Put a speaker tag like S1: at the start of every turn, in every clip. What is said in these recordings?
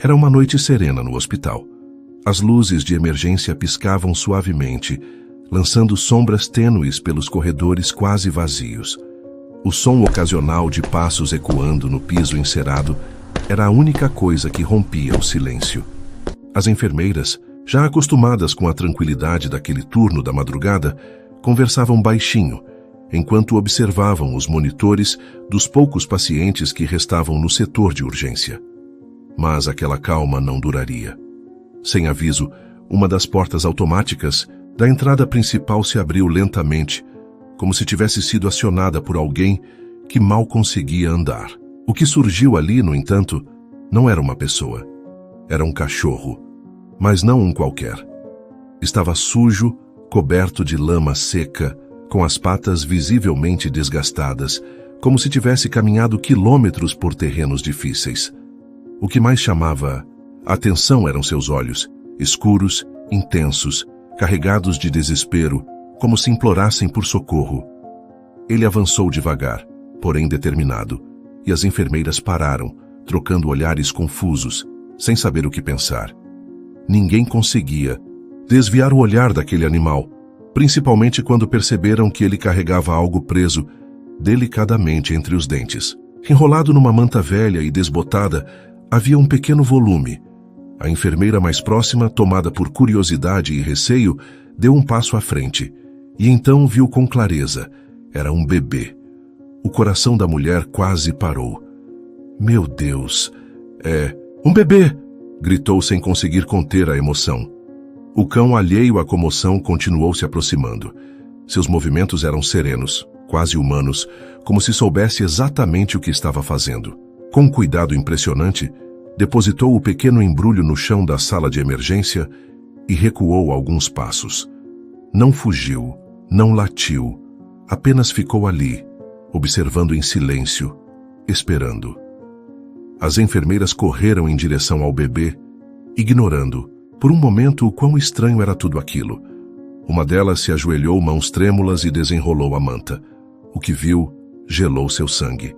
S1: Era uma noite serena no hospital. As luzes de emergência piscavam suavemente, lançando sombras tênues pelos corredores quase vazios. O som ocasional de passos ecoando no piso encerado era a única coisa que rompia o silêncio. As enfermeiras, já acostumadas com a tranquilidade daquele turno da madrugada, conversavam baixinho, enquanto observavam os monitores dos poucos pacientes que restavam no setor de urgência. Mas aquela calma não duraria. Sem aviso, uma das portas automáticas da entrada principal se abriu lentamente, como se tivesse sido acionada por alguém que mal conseguia andar. O que surgiu ali, no entanto, não era uma pessoa. Era um cachorro, mas não um qualquer. Estava sujo, coberto de lama seca, com as patas visivelmente desgastadas, como se tivesse caminhado quilômetros por terrenos difíceis. O que mais chamava a atenção eram seus olhos, escuros, intensos, carregados de desespero, como se implorassem por socorro. Ele avançou devagar, porém determinado, e as enfermeiras pararam, trocando olhares confusos, sem saber o que pensar. Ninguém conseguia desviar o olhar daquele animal, principalmente quando perceberam que ele carregava algo preso delicadamente entre os dentes. Enrolado numa manta velha e desbotada, havia um pequeno volume. A enfermeira mais próxima, tomada por curiosidade e receio, deu um passo à frente, e então viu com clareza. Era um bebê. O coração da mulher quase parou. Meu Deus, é um bebê! Gritou sem conseguir conter a emoção. O cão, alheio à comoção, continuou se aproximando. Seus movimentos eram serenos, quase humanos, como se soubesse exatamente o que estava fazendo. Com um cuidado impressionante, depositou o pequeno embrulho no chão da sala de emergência e recuou alguns passos. Não fugiu, não latiu, apenas ficou ali, observando em silêncio, esperando. As enfermeiras correram em direção ao bebê, ignorando, por um momento, o quão estranho era tudo aquilo. Uma delas se ajoelhou, mãos trêmulas, e desenrolou a manta. O que viu gelou seu sangue.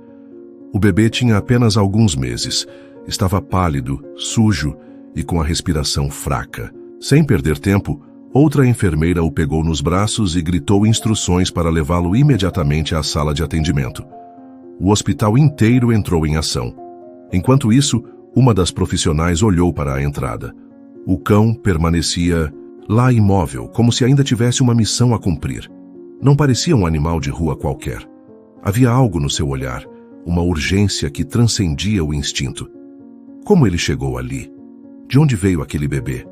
S1: O bebê tinha apenas alguns meses. Estava pálido, sujo e com a respiração fraca. Sem perder tempo, outra enfermeira o pegou nos braços e gritou instruções para levá-lo imediatamente à sala de atendimento. O hospital inteiro entrou em ação. Enquanto isso, uma das profissionais olhou para a entrada. O cão permanecia lá imóvel, como se ainda tivesse uma missão a cumprir. Não parecia um animal de rua qualquer. Havia algo no seu olhar, uma urgência que transcendia o instinto. Como ele chegou ali? De onde veio aquele bebê?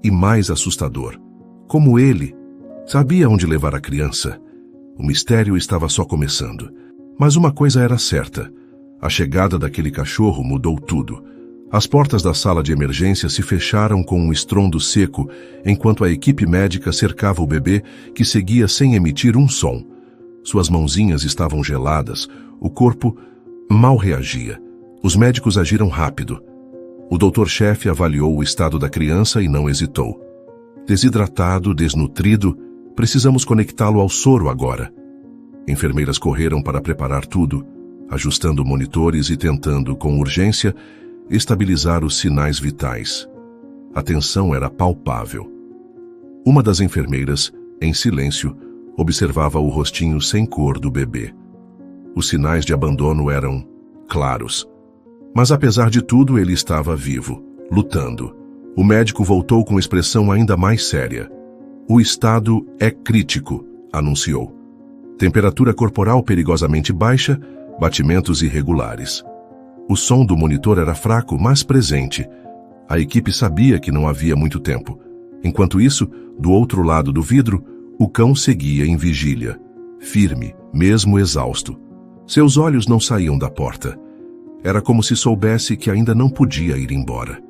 S1: E mais assustador, como ele sabia onde levar a criança? O mistério estava só começando. Mas uma coisa era certa. A chegada daquele cachorro mudou tudo. As portas da sala de emergência se fecharam com um estrondo seco, enquanto a equipe médica cercava o bebê, que seguia sem emitir um som. Suas mãozinhas estavam geladas, o corpo mal reagia. Os médicos agiram rápido. O doutor-chefe avaliou o estado da criança e não hesitou. Desidratado, desnutrido, precisamos conectá-lo ao soro agora. Enfermeiras correram para preparar tudo, ajustando monitores e tentando, com urgência, estabilizar os sinais vitais. A tensão era palpável. Uma das enfermeiras, em silêncio, observava o rostinho sem cor do bebê. Os sinais de abandono eram claros. Mas apesar de tudo, ele estava vivo, lutando. O médico voltou com expressão ainda mais séria. O estado é crítico, anunciou. Temperatura corporal perigosamente baixa, batimentos irregulares. O som do monitor era fraco, mas presente. A equipe sabia que não havia muito tempo. Enquanto isso, do outro lado do vidro, o cão seguia em vigília, firme, mesmo exausto. Seus olhos não saíam da porta. Era como se soubesse que ainda não podia ir embora.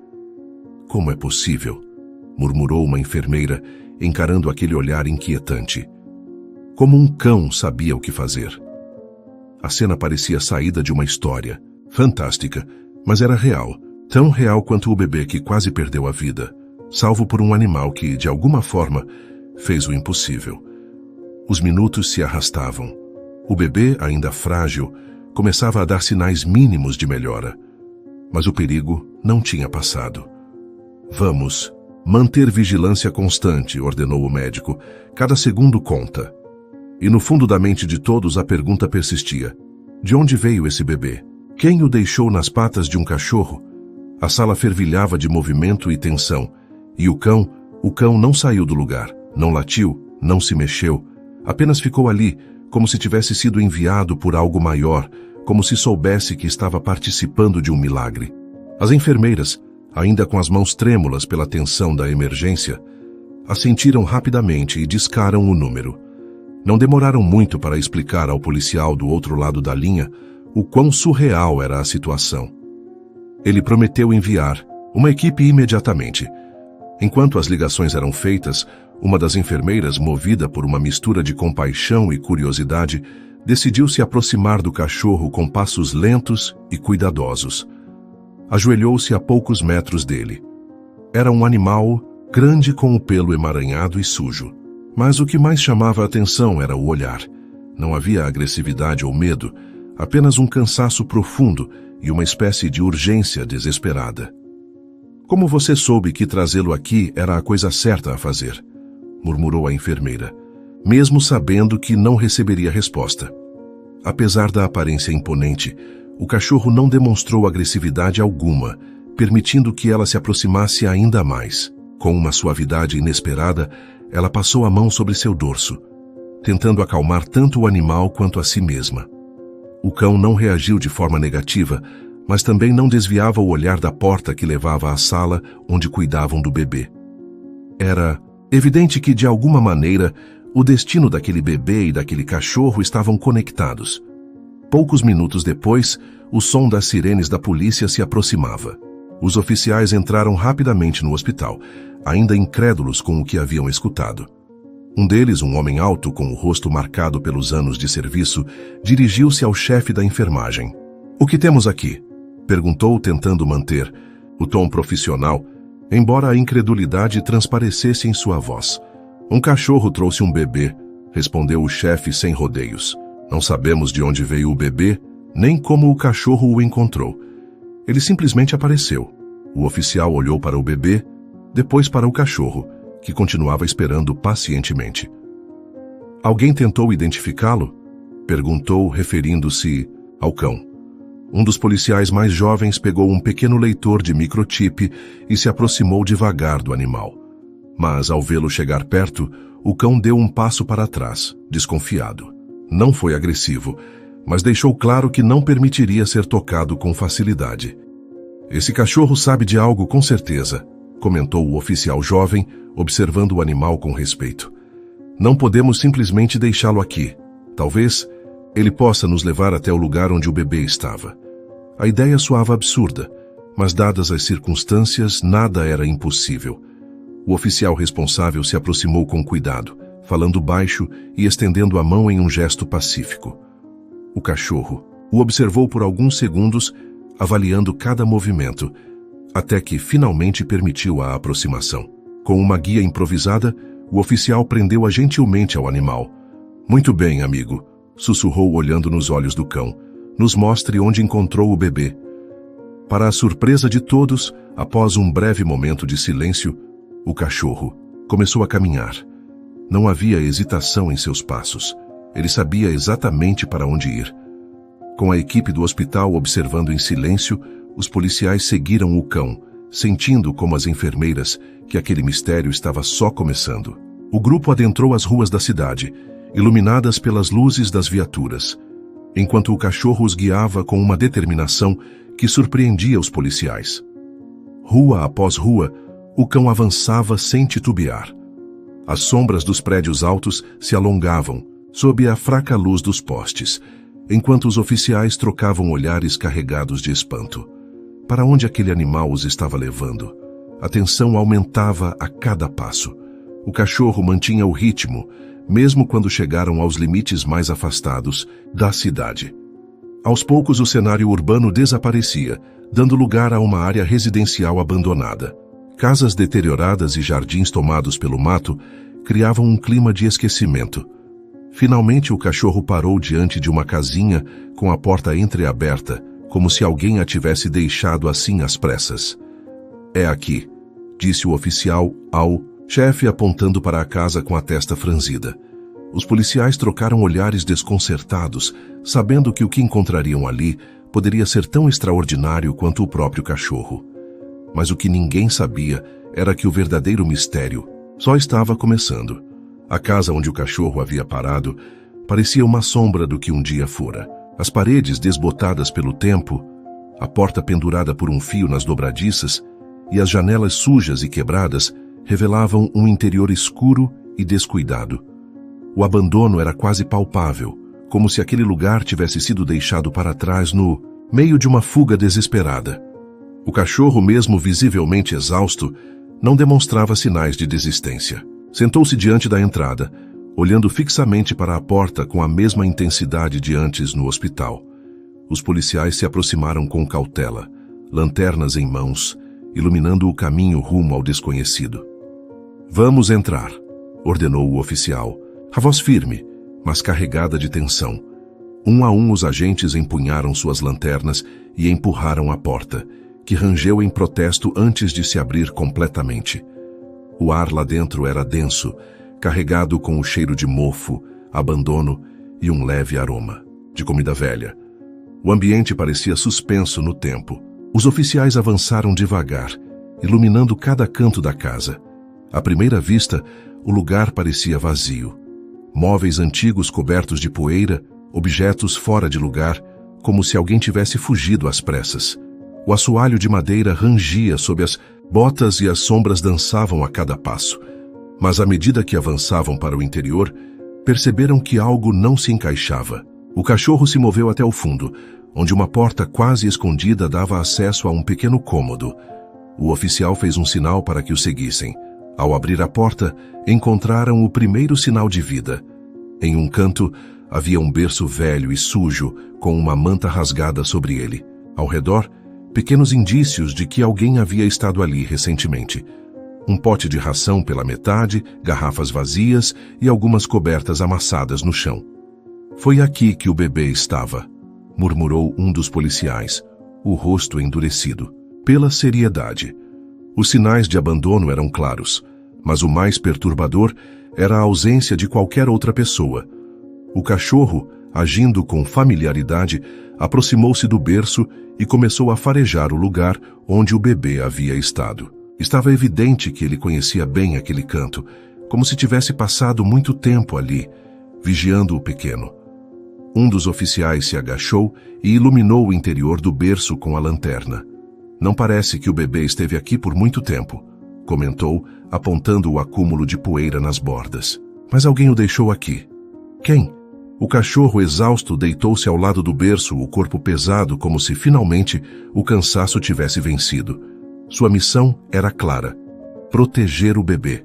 S1: Como é possível? Murmurou uma enfermeira, encarando aquele olhar inquietante. Como um cão sabia o que fazer. A cena parecia saída de uma história. Fantástica, mas era real, tão real quanto o bebê que quase perdeu a vida, salvo por um animal que, de alguma forma, fez o impossível. Os minutos se arrastavam. O bebê, ainda frágil, começava a dar sinais mínimos de melhora. Mas o perigo não tinha passado. Vamos manter vigilância constante, ordenou o médico. Cada segundo conta. E no fundo da mente de todos a pergunta persistia. De onde veio esse bebê? Quem o deixou nas patas de um cachorro? A sala fervilhava de movimento e tensão. E o cão não saiu do lugar. Não latiu, não se mexeu. Apenas ficou ali, como se tivesse sido enviado por algo maior, como se soubesse que estava participando de um milagre. As enfermeiras, ainda com as mãos trêmulas pela tensão da emergência, assentiram rapidamente e discaram o número. Não demoraram muito para explicar ao policial do outro lado da linha o quão surreal era a situação. Ele prometeu enviar uma equipe imediatamente. Enquanto as ligações eram feitas, uma das enfermeiras, movida por uma mistura de compaixão e curiosidade, decidiu se aproximar do cachorro com passos lentos e cuidadosos. Ajoelhou-se a poucos metros dele. Era um animal grande com o pelo emaranhado e sujo. Mas o que mais chamava a atenção era o olhar. Não havia agressividade ou medo, apenas um cansaço profundo e uma espécie de urgência desesperada. Como você soube que trazê-lo aqui era a coisa certa a fazer? Murmurou a enfermeira, mesmo sabendo que não receberia resposta. Apesar da aparência imponente, o cachorro não demonstrou agressividade alguma, permitindo que ela se aproximasse ainda mais. Com uma suavidade inesperada, ela passou a mão sobre seu dorso, tentando acalmar tanto o animal quanto a si mesma. O cão não reagiu de forma negativa, mas também não desviava o olhar da porta que levava à sala onde cuidavam do bebê. Era evidente que, de alguma maneira, o destino daquele bebê e daquele cachorro estavam conectados. Poucos minutos depois, o som das sirenes da polícia se aproximava. Os oficiais entraram rapidamente no hospital, ainda incrédulos com o que haviam escutado. Um deles, um homem alto com o rosto marcado pelos anos de serviço, dirigiu-se ao chefe da enfermagem. "O que temos aqui?" perguntou, tentando manter o tom profissional, embora a incredulidade transparecesse em sua voz. "Um cachorro trouxe um bebê", respondeu o chefe sem rodeios. "Não sabemos de onde veio o bebê, nem como o cachorro o encontrou. Ele simplesmente apareceu." O oficial olhou para o bebê, depois para o cachorro, que continuava esperando pacientemente. "Alguém tentou identificá-lo?" perguntou, referindo-se ao cão. Um dos policiais mais jovens pegou um pequeno leitor de microchip e se aproximou devagar do animal. Mas, ao vê-lo chegar perto, o cão deu um passo para trás, desconfiado. Não foi agressivo, mas deixou claro que não permitiria ser tocado com facilidade. "Esse cachorro sabe de algo com certeza", comentou o oficial jovem, observando o animal com respeito. "Não podemos simplesmente deixá-lo aqui. Talvez ele possa nos levar até o lugar onde o bebê estava." A ideia soava absurda, mas dadas as circunstâncias, nada era impossível. O oficial responsável se aproximou com cuidado, falando baixo e estendendo a mão em um gesto pacífico. O cachorro o observou por alguns segundos, avaliando cada movimento, até que finalmente permitiu a aproximação. Com uma guia improvisada, o oficial prendeu-a gentilmente ao animal. "Muito bem, amigo", sussurrou olhando nos olhos do cão. "Nos mostre onde encontrou o bebê." Para a surpresa de todos, após um breve momento de silêncio, o cachorro começou a caminhar. Não havia hesitação em seus passos. Ele sabia exatamente para onde ir. Com a equipe do hospital observando em silêncio, os policiais seguiram o cão, sentindo como as enfermeiras que aquele mistério estava só começando. O grupo adentrou as ruas da cidade, iluminadas pelas luzes das viaturas, enquanto o cachorro os guiava com uma determinação que surpreendia os policiais. Rua após rua, o cão avançava sem titubear. As sombras dos prédios altos se alongavam, sob a fraca luz dos postes, enquanto os oficiais trocavam olhares carregados de espanto. Para onde aquele animal os estava levando? A tensão aumentava a cada passo. O cachorro mantinha o ritmo, mesmo quando chegaram aos limites mais afastados da cidade. Aos poucos o cenário urbano desaparecia, dando lugar a uma área residencial abandonada. Casas deterioradas e jardins tomados pelo mato criavam um clima de esquecimento. Finalmente o cachorro parou diante de uma casinha com a porta entreaberta, como se alguém a tivesse deixado assim às pressas. "É aqui", disse o oficial ao chefe, apontando para a casa com a testa franzida. Os policiais trocaram olhares desconcertados, sabendo que o que encontrariam ali poderia ser tão extraordinário quanto o próprio cachorro. Mas o que ninguém sabia era que o verdadeiro mistério só estava começando. A casa onde o cachorro havia parado parecia uma sombra do que um dia fora. As paredes desbotadas pelo tempo, a porta pendurada por um fio nas dobradiças e as janelas sujas e quebradas revelavam um interior escuro e descuidado. O abandono era quase palpável, como se aquele lugar tivesse sido deixado para trás no meio de uma fuga desesperada. O cachorro, mesmo visivelmente exausto, não demonstrava sinais de desistência. Sentou-se diante da entrada, olhando fixamente para a porta com a mesma intensidade de antes no hospital. Os policiais se aproximaram com cautela, lanternas em mãos, iluminando o caminho rumo ao desconhecido. "Vamos entrar", ordenou o oficial, a voz firme, mas carregada de tensão. Um a um os agentes empunharam suas lanternas e empurraram a porta, que rangeu em protesto antes de se abrir completamente. O ar lá dentro era denso, carregado com o cheiro de mofo, abandono e um leve aroma de comida velha. O ambiente parecia suspenso no tempo. Os oficiais avançaram devagar, iluminando cada canto da casa. À primeira vista, o lugar parecia vazio. Móveis antigos cobertos de poeira, objetos fora de lugar, como se alguém tivesse fugido às pressas. O assoalho de madeira rangia sob as botas e as sombras dançavam a cada passo. Mas à medida que avançavam para o interior, perceberam que algo não se encaixava. O cachorro se moveu até o fundo, onde uma porta quase escondida dava acesso a um pequeno cômodo. O oficial fez um sinal para que o seguissem. Ao abrir a porta, encontraram o primeiro sinal de vida. Em um canto, havia um berço velho e sujo, com uma manta rasgada sobre ele. Ao redor, pequenos indícios de que alguém havia estado ali recentemente. Um pote de ração pela metade, garrafas vazias e algumas cobertas amassadas no chão. "Foi aqui que o bebê estava", murmurou um dos policiais, o rosto endurecido. Pela seriedade. Os sinais de abandono eram claros, mas o mais perturbador era a ausência de qualquer outra pessoa. O cachorro, agindo com familiaridade, aproximou-se do berço e começou a farejar o lugar onde o bebê havia estado. Estava evidente que ele conhecia bem aquele canto, como se tivesse passado muito tempo ali, vigiando o pequeno. Um dos oficiais se agachou e iluminou o interior do berço com a lanterna. "Não parece que o bebê esteve aqui por muito tempo", comentou, apontando o acúmulo de poeira nas bordas. "Mas alguém o deixou aqui." "Quem?" O cachorro exausto deitou-se ao lado do berço, o corpo pesado como se finalmente o cansaço tivesse vencido. Sua missão era clara: proteger o bebê.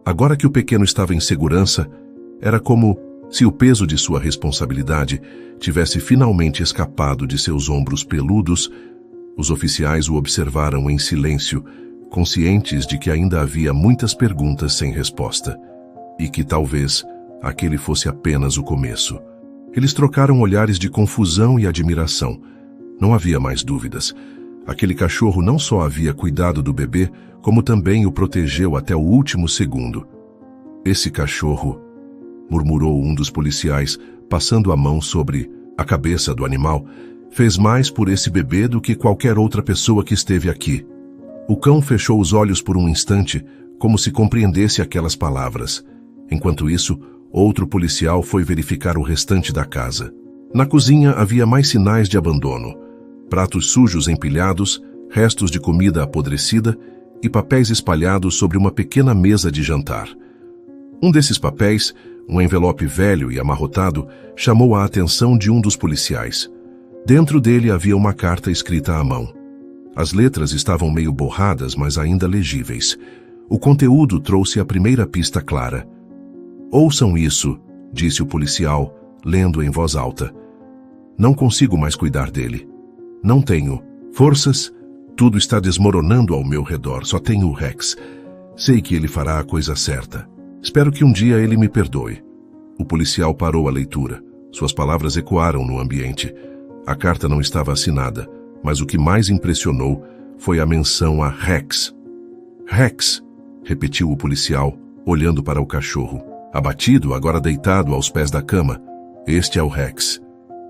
S1: Agora que o pequeno estava em segurança, era como se o peso de sua responsabilidade tivesse finalmente escapado de seus ombros peludos. Os oficiais o observaram em silêncio, conscientes de que ainda havia muitas perguntas sem resposta, e que talvez aquele fosse apenas o começo. Eles trocaram olhares de confusão e admiração. Não havia mais dúvidas. Aquele cachorro não só havia cuidado do bebê, como também o protegeu até o último segundo. "Esse cachorro", murmurou um dos policiais, passando a mão sobre a cabeça do animal, "fez mais por esse bebê do que qualquer outra pessoa que esteve aqui." O cão fechou os olhos por um instante, como se compreendesse aquelas palavras. Enquanto isso, outro policial foi verificar o restante da casa. Na cozinha havia mais sinais de abandono. Pratos sujos empilhados, restos de comida apodrecida e papéis espalhados sobre uma pequena mesa de jantar. Um desses papéis, um envelope velho e amarrotado, chamou a atenção de um dos policiais. Dentro dele havia uma carta escrita à mão. As letras estavam meio borradas, mas ainda legíveis. O conteúdo trouxe a primeira pista clara. "Ouçam isso", disse o policial, lendo em voz alta. "Não consigo mais cuidar dele. Não tenho forças, tudo está desmoronando ao meu redor, só tenho o Rex. Sei que ele fará a coisa certa. Espero que um dia ele me perdoe." O policial parou a leitura. Suas palavras ecoaram no ambiente. A carta não estava assinada, mas o que mais impressionou foi a menção a Rex. Rex, repetiu o policial, olhando para o cachorro. Abatido, agora deitado aos pés da cama. Este é o Rex.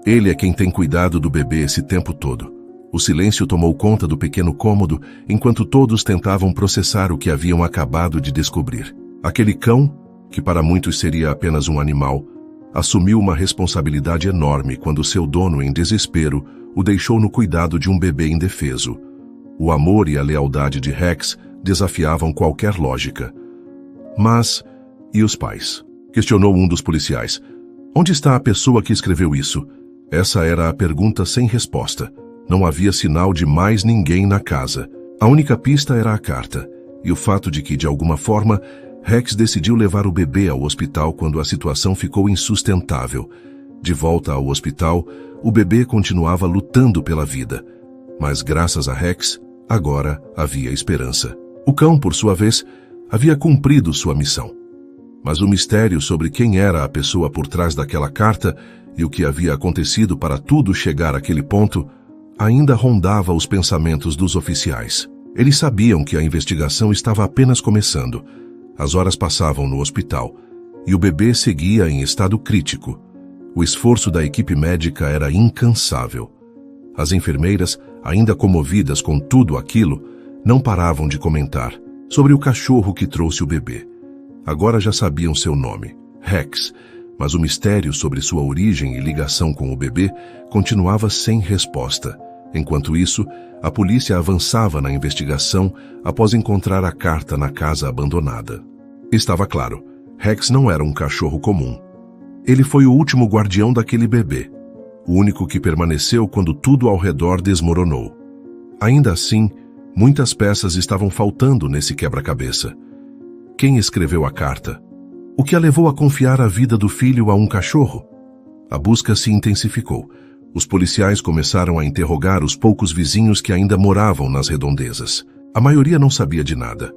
S1: Ele é quem tem cuidado do bebê esse tempo todo. O silêncio tomou conta do pequeno cômodo enquanto todos tentavam processar o que haviam acabado de descobrir. Aquele cão, que para muitos seria apenas um animal, assumiu uma responsabilidade enorme quando seu dono, em desespero, o deixou no cuidado de um bebê indefeso. O amor e a lealdade de Rex desafiavam qualquer lógica. Mas, e os pais? Questionou um dos policiais. Onde está a pessoa que escreveu isso? Essa era a pergunta sem resposta. Não havia sinal de mais ninguém na casa. A única pista era a carta, e o fato de que, de alguma forma, Rex decidiu levar o bebê ao hospital quando a situação ficou insustentável. De volta ao hospital, o bebê continuava lutando pela vida. Mas, graças a Rex, agora havia esperança. O cão, por sua vez, havia cumprido sua missão. Mas o mistério sobre quem era a pessoa por trás daquela carta e o que havia acontecido para tudo chegar àquele ponto ainda rondava os pensamentos dos oficiais. Eles sabiam que a investigação estava apenas começando. As horas passavam no hospital e o bebê seguia em estado crítico. O esforço da equipe médica era incansável. As enfermeiras, ainda comovidas com tudo aquilo, não paravam de comentar sobre o cachorro que trouxe o bebê. Agora já sabiam seu nome, Rex, mas o mistério sobre sua origem e ligação com o bebê continuava sem resposta. Enquanto isso, a polícia avançava na investigação após encontrar a carta na casa abandonada. Estava claro, Rex não era um cachorro comum. Ele foi o último guardião daquele bebê, o único que permaneceu quando tudo ao redor desmoronou. Ainda assim, muitas peças estavam faltando nesse quebra-cabeça. Quem escreveu a carta? O que a levou a confiar a vida do filho a um cachorro? A busca se intensificou. Os policiais começaram a interrogar os poucos vizinhos que ainda moravam nas redondezas. A maioria não sabia de nada.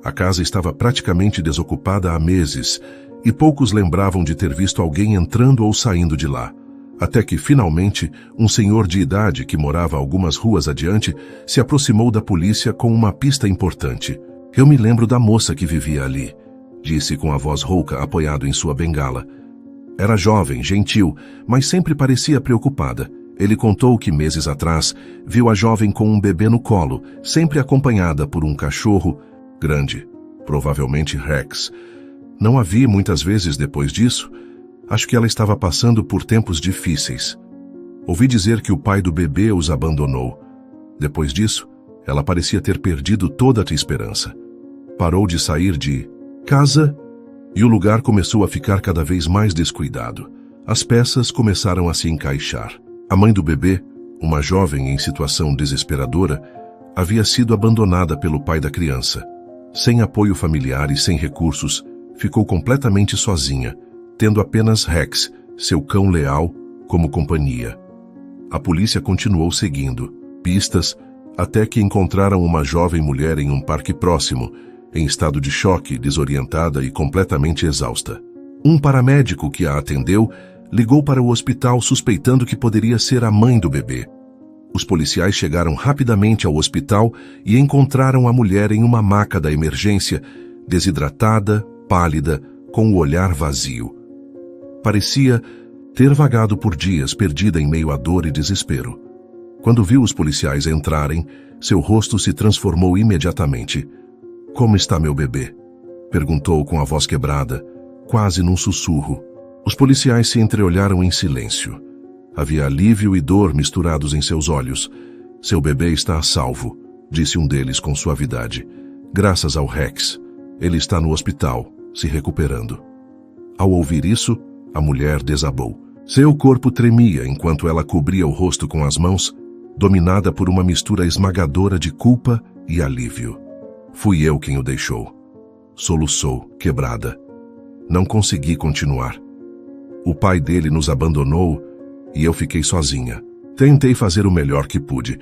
S1: A casa estava praticamente desocupada há meses e poucos lembravam de ter visto alguém entrando ou saindo de lá. Até que, finalmente, um senhor de idade que morava algumas ruas adiante se aproximou da polícia com uma pista importante. Eu me lembro da moça que vivia ali, disse com a voz rouca apoiado em sua bengala. Era jovem, gentil, mas sempre parecia preocupada. Ele contou que meses atrás viu a jovem com um bebê no colo, sempre acompanhada por um cachorro grande, provavelmente Rex. Não a vi muitas vezes depois disso. Acho que ela estava passando por tempos difíceis. Ouvi dizer que o pai do bebê os abandonou. Depois disso, ela parecia ter perdido toda a esperança. Parou de sair de casa e o lugar começou a ficar cada vez mais descuidado. As peças começaram a se encaixar. A mãe do bebê, uma jovem em situação desesperadora, havia sido abandonada pelo pai da criança. Sem apoio familiar e sem recursos, ficou completamente sozinha, tendo apenas Rex, seu cão leal, como companhia. A polícia continuou seguindo pistas até que encontraram uma jovem mulher em um parque próximo, em estado de choque, desorientada e completamente exausta. Um paramédico que a atendeu ligou para o hospital suspeitando que poderia ser a mãe do bebê. Os policiais chegaram rapidamente ao hospital e encontraram a mulher em uma maca da emergência, desidratada, pálida, com o olhar vazio. Parecia ter vagado por dias, perdida em meio à dor e desespero. Quando viu os policiais entrarem, seu rosto se transformou imediatamente. "Como está meu bebê?" perguntou com a voz quebrada, quase num sussurro. Os policiais se entreolharam em silêncio. Havia alívio e dor misturados em seus olhos. "Seu bebê está a salvo", disse um deles com suavidade. "Graças ao Rex. Ele está no hospital, se recuperando." Ao ouvir isso, a mulher desabou. Seu corpo tremia enquanto ela cobria o rosto com as mãos, dominada por uma mistura esmagadora de culpa e alívio. "Fui eu quem o deixou." Soluçou, quebrada. "Não consegui continuar. O pai dele nos abandonou e eu fiquei sozinha. Tentei fazer o melhor que pude,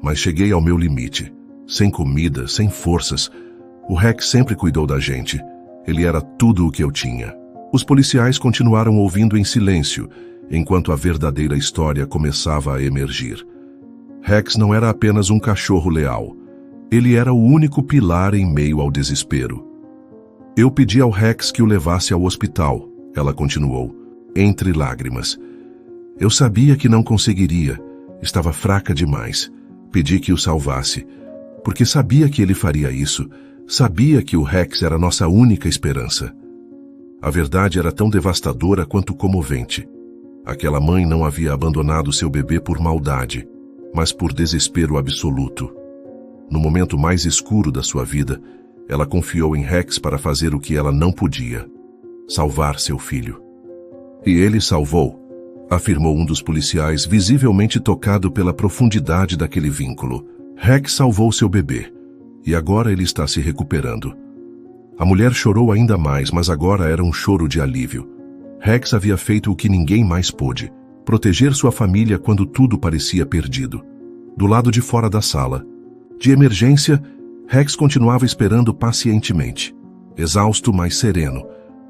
S1: mas cheguei ao meu limite. Sem comida, sem forças. O Rex sempre cuidou da gente. Ele era tudo o que eu tinha." Os policiais continuaram ouvindo em silêncio, enquanto a verdadeira história começava a emergir. Rex não era apenas um cachorro leal. Ele era o único pilar em meio ao desespero. Eu pedi ao Rex que o levasse ao hospital, ela continuou, entre lágrimas. Eu sabia que não conseguiria, estava fraca demais. Pedi que o salvasse, porque sabia que ele faria isso, sabia que o Rex era nossa única esperança. A verdade era tão devastadora quanto comovente. Aquela mãe não havia abandonado seu bebê por maldade, mas por desespero absoluto. No momento mais escuro da sua vida, ela confiou em Rex para fazer o que ela não podia: salvar seu filho. E ele salvou, afirmou um dos policiais, visivelmente tocado pela profundidade daquele vínculo. Rex salvou seu bebê, e agora ele está se recuperando. A mulher chorou ainda mais, mas agora era um choro de alívio. Rex havia feito o que ninguém mais pôde: proteger sua família quando tudo parecia perdido. Do lado de fora da sala de emergência, Rex continuava esperando pacientemente, exausto, mas sereno,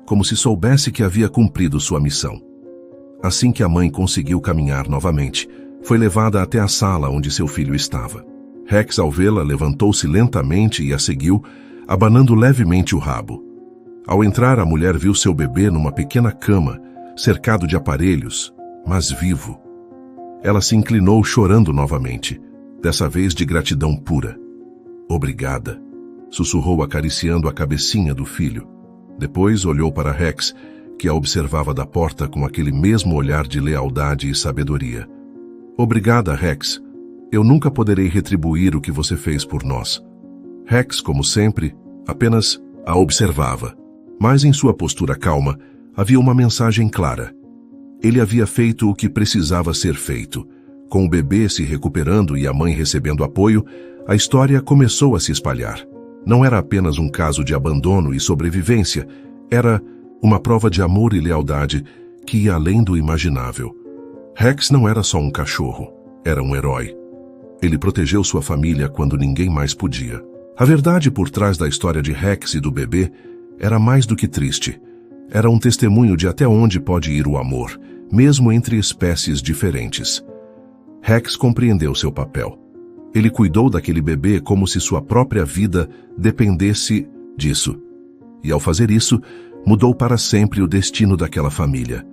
S1: como se soubesse que havia cumprido sua missão. Assim que a mãe conseguiu caminhar novamente, foi levada até a sala onde seu filho estava. Rex, ao vê-la, levantou-se lentamente e a seguiu, abanando levemente o rabo. Ao entrar, a mulher viu seu bebê numa pequena cama, cercado de aparelhos, mas vivo. Ela se inclinou chorando novamente, dessa vez de gratidão pura. Obrigada, sussurrou acariciando a cabecinha do filho. Depois olhou para Rex, que a observava da porta com aquele mesmo olhar de lealdade e sabedoria. Obrigada, Rex. Eu nunca poderei retribuir o que você fez por nós. Rex, como sempre, apenas a observava. Mas em sua postura calma, havia uma mensagem clara. Ele havia feito o que precisava ser feito. Com o bebê se recuperando e a mãe recebendo apoio, a história começou a se espalhar. Não era apenas um caso de abandono e sobrevivência, era uma prova de amor e lealdade que ia além do imaginável. Rex não era só um cachorro, era um herói. Ele protegeu sua família quando ninguém mais podia. A verdade por trás da história de Rex e do bebê era mais do que triste. Era um testemunho de até onde pode ir o amor, mesmo entre espécies diferentes. Rex compreendeu seu papel. Ele cuidou daquele bebê como se sua própria vida dependesse disso. E ao fazer isso, mudou para sempre o destino daquela família.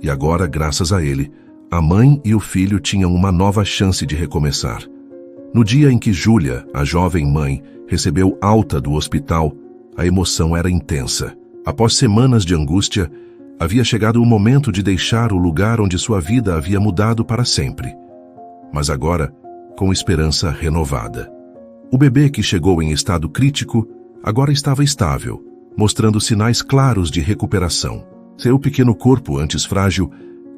S1: E agora, graças a ele, a mãe e o filho tinham uma nova chance de recomeçar. No dia em que Julia, a jovem mãe, recebeu alta do hospital, a emoção era intensa. Após semanas de angústia, havia chegado o momento de deixar o lugar onde sua vida havia mudado para sempre. Mas agora, com esperança renovada. O bebê, que chegou em estado crítico, agora estava estável, mostrando sinais claros de recuperação. Seu pequeno corpo, antes frágil,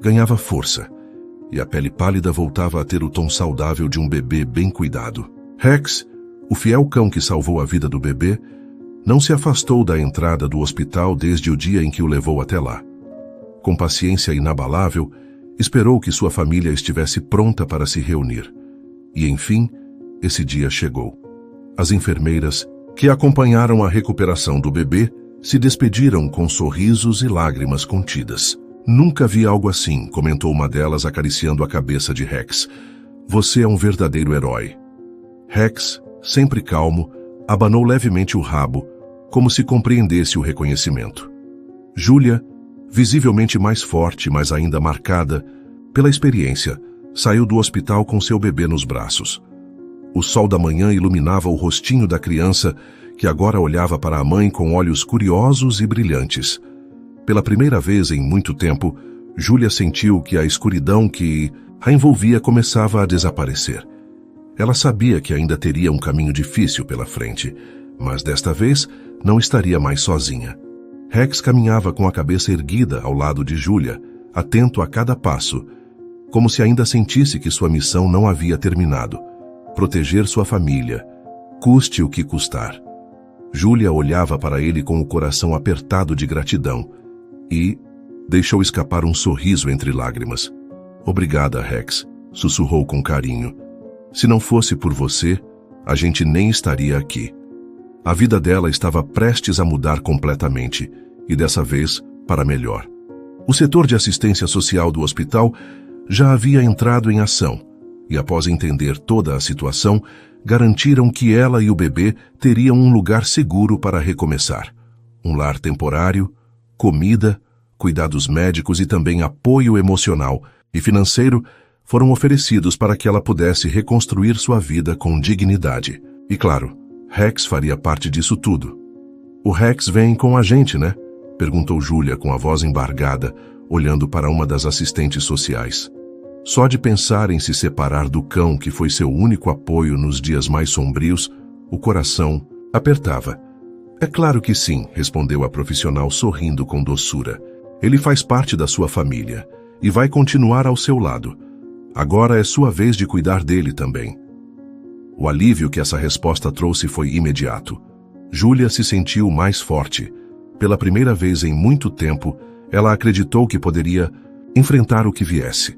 S1: ganhava força, e a pele pálida voltava a ter o tom saudável de um bebê bem cuidado. Rex, o fiel cão que salvou a vida do bebê, não se afastou da entrada do hospital desde o dia em que o levou até lá. Com paciência inabalável, esperou que sua família estivesse pronta para se reunir. E, enfim, esse dia chegou. As enfermeiras, que acompanharam a recuperação do bebê, se despediram com sorrisos e lágrimas contidas. Nunca vi algo assim, comentou uma delas acariciando a cabeça de Rex. Você é um verdadeiro herói. Rex, sempre calmo, abanou levemente o rabo, como se compreendesse o reconhecimento. Julia, visivelmente mais forte, mas ainda marcada pela experiência, saiu do hospital com seu bebê nos braços. O sol da manhã iluminava o rostinho da criança, que agora olhava para a mãe com olhos curiosos e brilhantes. Pela primeira vez em muito tempo, Julia sentiu que a escuridão que a envolvia começava a desaparecer. Ela sabia que ainda teria um caminho difícil pela frente, mas desta vez não estaria mais sozinha. Rex caminhava com a cabeça erguida ao lado de Julia, atento a cada passo, como se ainda sentisse que sua missão não havia terminado: proteger sua família, custe o que custar. Julia olhava para ele com o coração apertado de gratidão e deixou escapar um sorriso entre lágrimas. Obrigada, Rex, sussurrou com carinho. Se não fosse por você, a gente nem estaria aqui. A vida dela estava prestes a mudar completamente, e dessa vez, para melhor. O setor de assistência social do hospital já havia entrado em ação e, após entender toda a situação, garantiram que ela e o bebê teriam um lugar seguro para recomeçar. Um lar temporário, comida, cuidados médicos e também apoio emocional e financeiro foram oferecidos para que ela pudesse reconstruir sua vida com dignidade. E claro, Rex faria parte disso tudo. "O Rex vem com a gente, né?" perguntou Júlia com a voz embargada, olhando para uma das assistentes sociais. Só de pensar em se separar do cão que foi seu único apoio nos dias mais sombrios, o coração apertava. "É claro que sim", respondeu a profissional sorrindo com doçura. "Ele faz parte da sua família e vai continuar ao seu lado. Agora é sua vez de cuidar dele também." O alívio que essa resposta trouxe foi imediato. Júlia se sentiu mais forte. Pela primeira vez em muito tempo, ela acreditou que poderia enfrentar o que viesse.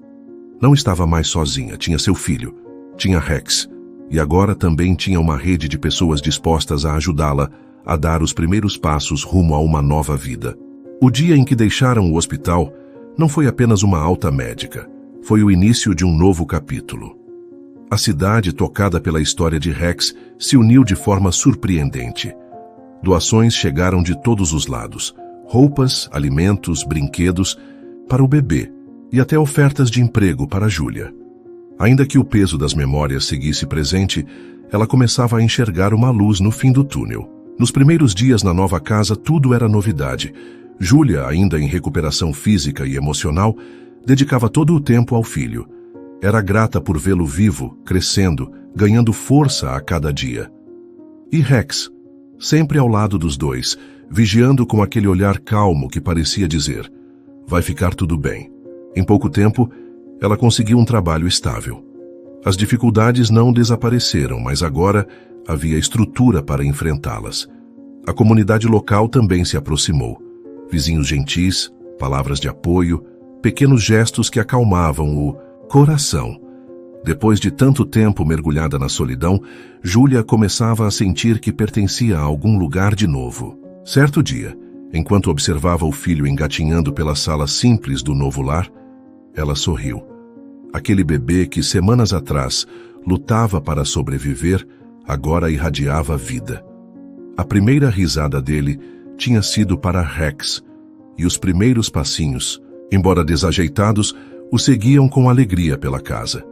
S1: Não estava mais sozinha, tinha seu filho, tinha Rex, e agora também tinha uma rede de pessoas dispostas a ajudá-la a dar os primeiros passos rumo a uma nova vida. O dia em que deixaram o hospital não foi apenas uma alta médica, foi o início de um novo capítulo. A cidade, tocada pela história de Rex, se uniu de forma surpreendente. Doações chegaram de todos os lados: roupas, alimentos, brinquedos para o bebê e até ofertas de emprego para Júlia. Ainda que o peso das memórias seguisse presente, ela começava a enxergar uma luz no fim do túnel. Nos primeiros dias na nova casa, tudo era novidade. Júlia, ainda em recuperação física e emocional, dedicava todo o tempo ao filho. Era grata por vê-lo vivo, crescendo, ganhando força a cada dia. E Rex, sempre ao lado dos dois, vigiando com aquele olhar calmo que parecia dizer: "Vai ficar tudo bem." Em pouco tempo, ela conseguiu um trabalho estável. As dificuldades não desapareceram, mas agora havia estrutura para enfrentá-las. A comunidade local também se aproximou. Vizinhos gentis, palavras de apoio, pequenos gestos que acalmavam o coração. Depois de tanto tempo mergulhada na solidão, Júlia começava a sentir que pertencia a algum lugar de novo. Certo dia, enquanto observava o filho engatinhando pela sala simples do novo lar, ela sorriu. Aquele bebê que semanas atrás lutava para sobreviver, agora irradiava vida. A primeira risada dele tinha sido para Rex, e os primeiros passinhos, embora desajeitados, o seguiam com alegria pela casa.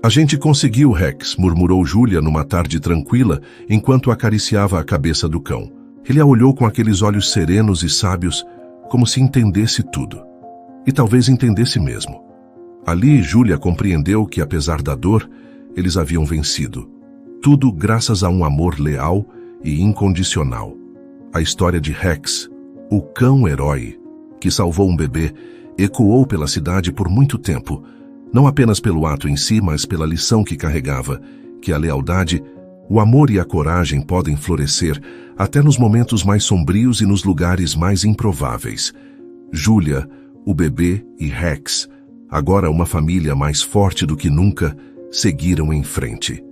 S1: "A gente conseguiu, Rex", murmurou Júlia numa tarde tranquila, enquanto acariciava a cabeça do cão. Ele a olhou com aqueles olhos serenos e sábios, como se entendesse tudo. E talvez entendesse mesmo. Ali, Júlia compreendeu que, apesar da dor, eles haviam vencido. Tudo graças a um amor leal e incondicional. A história de Rex, o cão-herói, que salvou um bebê, ecoou pela cidade por muito tempo, não apenas pelo ato em si, mas pela lição que carregava, que a lealdade, o amor e a coragem podem florescer até nos momentos mais sombrios e nos lugares mais improváveis. Júlia, o bebê e Rex, agora uma família mais forte do que nunca, seguiram em frente.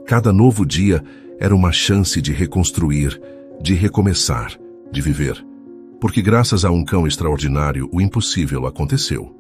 S1: Cada novo dia era uma chance de reconstruir, de recomeçar, de viver. Porque graças a um cão extraordinário, o impossível aconteceu.